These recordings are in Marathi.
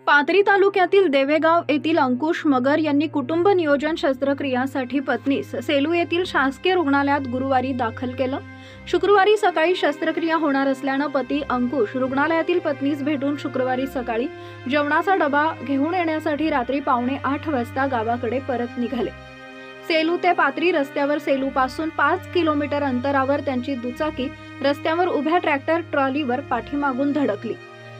पाथरी तालुक्यातील देवेगाव येथील अंकुश मगर यांनी कुटुंब नियोजन शस्त्रक्रियासाठी पत्नीस सेलू येथील शासकीय रुग्णालयात गुरुवारी दाखल केलं। शुक्रवारी सकाळी शस्त्रक्रिया होणार असल्यानं पती अंकुश रुग्णालयातील पत्नीस भेटून शुक्रवारी सकाळी जेवणाचा डबा घेऊन येण्यासाठी रात्री 7:45 वाजता गावाकडे परत निघाले। सेलू ते पाथरी रस्त्यावर सेलू पासून 5 किलोमीटर अंतरावर त्यांची दुचाकी रस्त्यावर उभ्या ट्रॅक्टर ट्रॉलीवर पाठीमागून धडकली।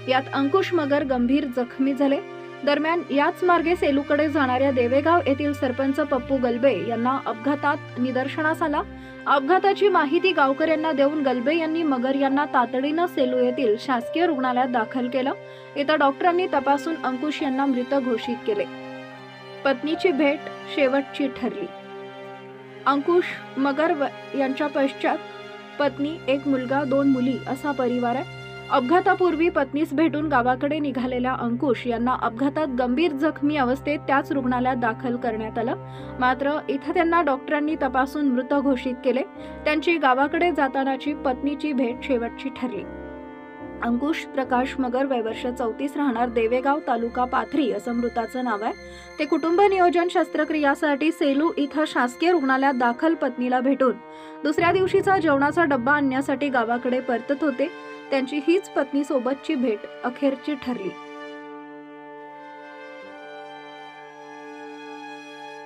यात अंकुश मगर गंभीर जखमी झाले। दरम्यान याच मार्गे सेलूकडे जाणाऱ्या देवेगाव येथील सरपंच पप्पू गलबे यांना अपघातात निदर्शनास आला। अपघाताची माहिती गावकऱ्यांना देऊन गलबे यांनी मगर यांना तातडीनं सेलू येथील शासकीय रुग्णालयात दाखल केलं। इथं डॉक्टरांनी तपासून अंकुश यांना मृत घोषित केले। पत्नीची भेट शेवटची ठरली। अंकुश मगर यांच्या पश्चात पत्नी, एक मुलगा, 2 मुली असा परिवार आहे। अपघातापूर्वी पत्नीस भेटून गावाकडे निघालेल्या अंकुश यांना अपघातात गंभीर जखमी अवस्थेत त्याच रुग्णालयात दाखल करण्यात आलं। मात्र इथं त्यांना डॉक्टरांनी तपासून मृत घोषित केले। त्यांची गावाकडे जातानाची पत्नीची भेट शेवटची ठरली। अंकुश प्रकाश मगर, वय वर्ष 34, राहणार देवेगाव, तालुका पाथरी असं मृताचं नाव आहे। ते कुटुंब नियोजन शस्त्रक्रियासाठी सेलू इथं शासकीय रुग्णालयात दाखल पत्नीला भेटून दुसऱ्या दिवशीचा जेवणाचा डब्बा आणण्यासाठी गावाकडे परतत होते। त्यांची हीच पत्नी सोबतची भेट अखेरची ठरली।